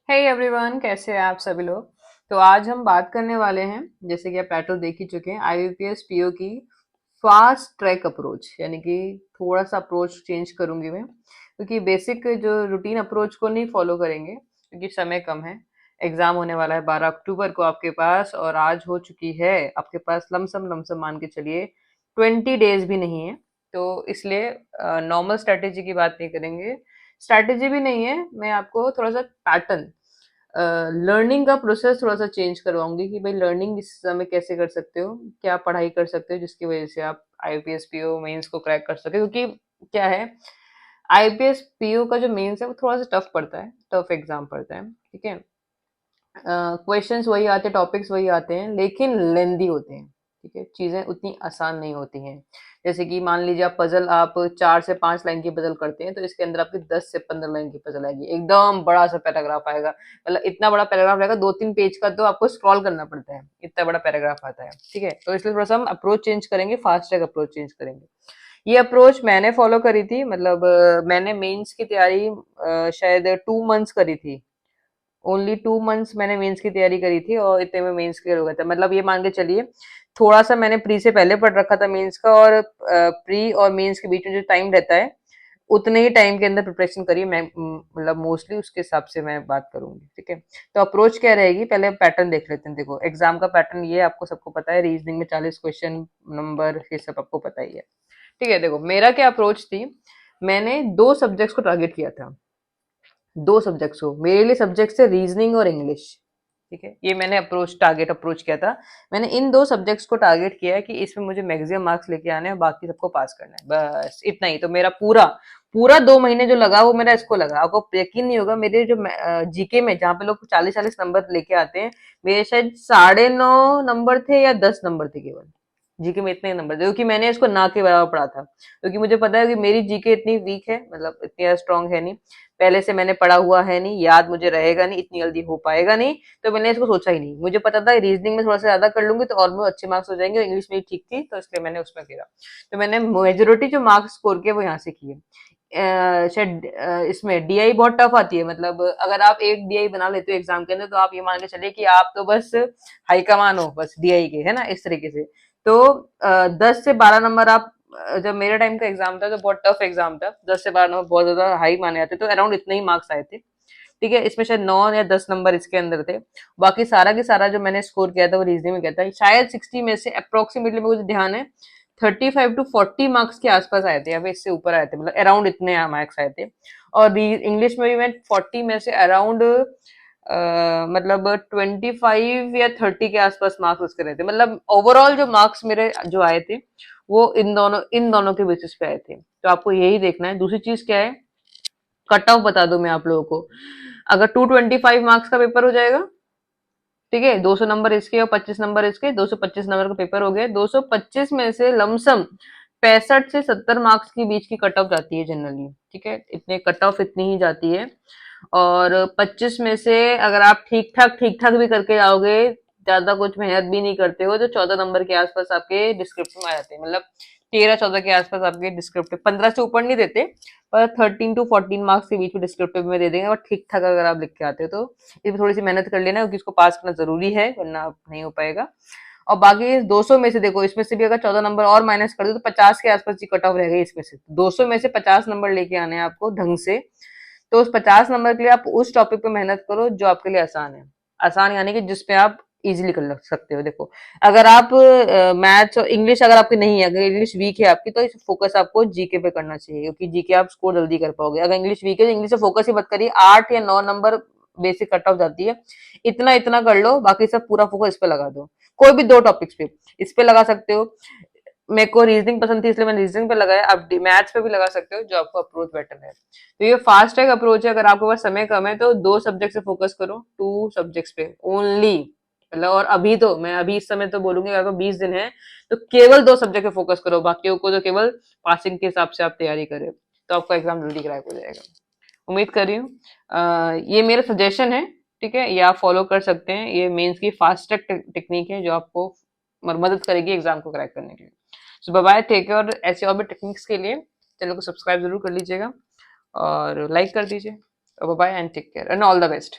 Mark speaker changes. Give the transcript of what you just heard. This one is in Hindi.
Speaker 1: हे एवरीवन, कैसे हैं आप सभी लोग। तो आज हम बात करने वाले हैं, जैसे कि आप टाइटल देख ही चुके हैं, आईबीपीएस पीओ की फास्ट ट्रैक अप्रोच। यानी कि थोड़ा सा अप्रोच चेंज करूंगी मैं, क्योंकि बेसिक जो रूटीन अप्रोच को नहीं फॉलो करेंगे, क्योंकि समय कम है। एग्जाम होने वाला है 12 अक्टूबर को आपके पास, और आज हो चुकी है आपके पास लमसम लमसम मान के चलिए 20 डेज भी नहीं है। तो इसलिए नॉर्मल स्ट्रेटेजी की बात नहीं करेंगे। स्ट्रैटेजी भी नहीं है, मैं आपको थोड़ा सा पैटर्न, लर्निंग का प्रोसेस थोड़ा सा चेंज करवाऊंगी कि भाई लर्निंग इस समय कैसे कर सकते हो, क्या पढ़ाई कर सकते हो जिसकी वजह से आप आईपीएस पीओ मेंस को क्रैक कर सके। क्योंकि क्या है, आईपीएस पीओ का जो मेंस है वो थोड़ा सा टफ पड़ता है, टफ एग्जाम पड़ता है, ठीक है। क्वेश्चंस वही आते हैं, टॉपिक्स वही आते हैं, लेकिन लेंदी होते हैं, ठीक है। चीजें उतनी आसान नहीं होती हैं। जैसे कि मान लीजिए आप पजल, आप 4 से 5 लाइन की पजल करते हैं, तो इसके अंदर आपकी 10 से 15 लाइन की पजल आएगी, एकदम बड़ा सा पैराग्राफ आएगा। मतलब इतना बड़ा पैराग्राफ रहेगा, 2-3 पेज का, तो आपको स्क्रॉल करना पड़ता है, इतना बड़ा पैराग्राफ आता है, ठीक है। तो इसलिए थोड़ा सा हम अप्रोच चेंज करेंगे, फास्ट ट्रैक अप्रोच चेंज करेंगे। ये अप्रोच मैंने फॉलो करी थी, मतलब मैंने मेंस की तैयारी शायद 2 मंथ्स करी थी। ओनली 2 मंथ्स मैंने मेंस की तैयारी करी थी, और इतने में मेंस क्लियर हो गया था। मतलब ये मान के चलिए, थोड़ा सा मैंने प्री से पहले पढ़ रखा था मेंस का, और प्री और मेंस के बीच में जो टाइम रहता है, उतने ही टाइम के अंदर प्रिपरेशन करिए। मैं मतलब मोस्टली उसके हिसाब से मैं बात करूंगी, ठीक है। तो अप्रोच क्या रहेगी, पहले पैटर्न देख लेते हैं। देखो, एग्जाम का पैटर्न ये आपको सबको पता है, रीजनिंग में 40 क्वेश्चन, नंबर, ये सब आपको पता ही है, ठीक है। देखो, मेरा क्या अप्रोच थी, मैंने 2 सब्जेक्ट्स को टारगेट किया था। 2 सब्जेक्ट्स को, मेरे लिए सब्जेक्ट्स थे रीजनिंग और इंग्लिश, ठीक है। ये मैंने अप्रोच किया था। मैंने इन 2 सब्जेक्ट्स को टारगेट किया है कि इसमें मुझे मैक्सिमम मार्क्स लेके आने हैं, और बाकी सबको पास करना है, बस इतना ही। तो मेरा पूरा पूरा 2 महीने जो लगा वो मेरा इसको लगा। आपको यकीन नहीं होगा, मेरे जो जीके में जहाँ पे लोग 40-40 नंबर लेके आते हैं, मेरे शायद 9.5 नंबर थे या 10 नंबर थे केवल। जीके में इतने नंबर थे, क्योंकि मैंने इसको ना के बराबर पढ़ा था। क्योंकि मुझे पता है कि मेरी जीके इतनी वीक है, मतलब इतनी स्ट्रांग है नहीं, पहले से मैंने पढ़ा हुआ है नहीं, याद मुझे रहेगा नहीं, इतनी जल्दी हो पाएगा नहीं। तो मैंने इसको सोचा ही नहीं, मुझे पता था रीजनिंग में थोड़ा सा ज्यादा कर लूंगी तो और भी अच्छे मार्क्स हो जाएंगे, और इंग्लिश में भी ठीक थी, तो इसलिए मैंने उसमें किया। तो मैंने मेजोरिटी जो मार्क्स स्कोर किए वो यहाँ से किए। शायद इसमें डीआई बहुत टफ आती है। मतलब अगर आप एक डीआई बना लेते हो एग्जाम के अंदर, तो आप ये मान के चलिए कि आप तो बस हाई कमान हो, बस डीआई के, है ना, इस तरीके से। तो 10 से 12 नंबर आप, जब मेरे टाइम का एग्जाम था तो बहुत टफ एग्जाम था, 10 से 12 नंबर बहुत ज्यादा हाई माने जाते, तो अराउंड इतने ही मार्क्स आए थे, ठीक है। इसमें शायद 9 या 10 नंबर इसके अंदर थे। बाकी सारा के सारा जो मैंने स्कोर किया था वो रीजनिंग में किया था। शायद 60 में से अप्रोक्सीमेटली मुझे ध्यान है 35 to 40 मार्क्स के आसपास आए थे, या फिर इससे ऊपर आए थे, मतलब अराउंड इतने मार्क्स आए थे। और इंग्लिश में भी मैं 40 में से अराउंड मतलब 25 या 30 के आसपास मार्क्स उसके रहे थे। मतलब ओवरऑल जो मार्क्स मेरे जो आए थे, वो इन दोनों के बेसिस पे आए थे। तो आपको यही देखना है। दूसरी चीज क्या है, कट ऑफ बता दूं मैं आप लोगों को। अगर 225 मार्क्स का पेपर हो जाएगा, ठीक है, 200 नंबर इसके और 25 नंबर इसके, 225 नंबर का पेपर हो गया। 225 में से लमसम 65 से 70 मार्क्स के बीच की कट ऑफ जाती है जनरली, ठीक है। इतने कट ऑफ इतनी ही जाती है। और 25 में से अगर आप ठीक ठाक भी करके जाओगे, ज्यादा कुछ मेहनत भी नहीं करते हो, तो 14 नंबर के आसपास आपके डिस्क्रिप्टिव में आ जाते हैं। मतलब 13-14 के आसपास आपके डिस्क्रिप्टिव, 15 से ऊपर नहीं देते, पर 13 to 14 मार्क्स के बीच में डिस्क्रिप्टिव में दे देंगे। और ठीक ठाक अगर आप लिख के आते हो तो इसमें थोड़ी सी मेहनत कर लेना, क्योंकि इसको पास करना जरूरी है, वरना नहीं हो पाएगा। और बाकी 200 में से देखो, इसमें से भी अगर 14 नंबर और माइनस कर दो तो 50 के आसपास की कट ऑफ रह गई। इसमें से 200 में से 50 नंबर लेके आने हैं आपको ढंग से। तो उस 50 नंबर के लिए आप उस टॉपिक पे मेहनत करो जो आपके लिए आसान है। आसान यानी कि जिसपे आप इजीली कर लग सकते हो। देखो, अगर आप मैथ्स और इंग्लिश अगर आपकी नहीं है, अगर इंग्लिश वीक है आपकी, तो फोकस आपको जीके पे करना चाहिए, क्योंकि जीके आप स्कोर जल्दी कर पाओगे। अगर इंग्लिश वीक है तो इंग्लिश से फोकस ही मत करिए। 8 या 9 नंबर बेसिक कट ऑफ जाती है, इतना इतना कर लो, बाकी सब पूरा फोकस इस पे लगा दो। कोई भी 2 टॉपिक्स पे इस पे लगा सकते हो। मेरे को रीजनिंग पसंद थी, इसलिए मैंने रीजनिंग पे लगाया। आप मैथ्स पे भी लगा सकते हो, जो आपको अप्रोच बेटर है। तो ये फास्ट ट्रैक अप्रोच है। अगर आपके पास समय कम है तो 2 सब्जेक्ट से फोकस करो, 2 सब्जेक्ट्स पे ओनली। मतलब, और अभी तो मैं अभी इस समय तो बोलूंगी, अगर 20 दिन है तो केवल 2 सब्जेक्ट पे फोकस करो, बाकियों को तो केवल पासिंग के हिसाब से आप तैयारी करें, तो आपका एग्जाम जल्दी क्रैक हो जाएगा। उम्मीद कर रही हूँ ये मेरा सजेशन है, ठीक है, ये आप फॉलो कर सकते हैं। ये मेंस की फास्ट ट्रैक टेक्निक है, जो आपको मदद करेगी एग्जाम को क्रैक करने के लिए। सो बाय बाय, टेक केयर। और ऐसे और भी टेक्निक्स के लिए चैनल को सब्सक्राइब जरूर कर लीजिएगा, और लाइक कर दीजिए। Bye bye and take care and all the best.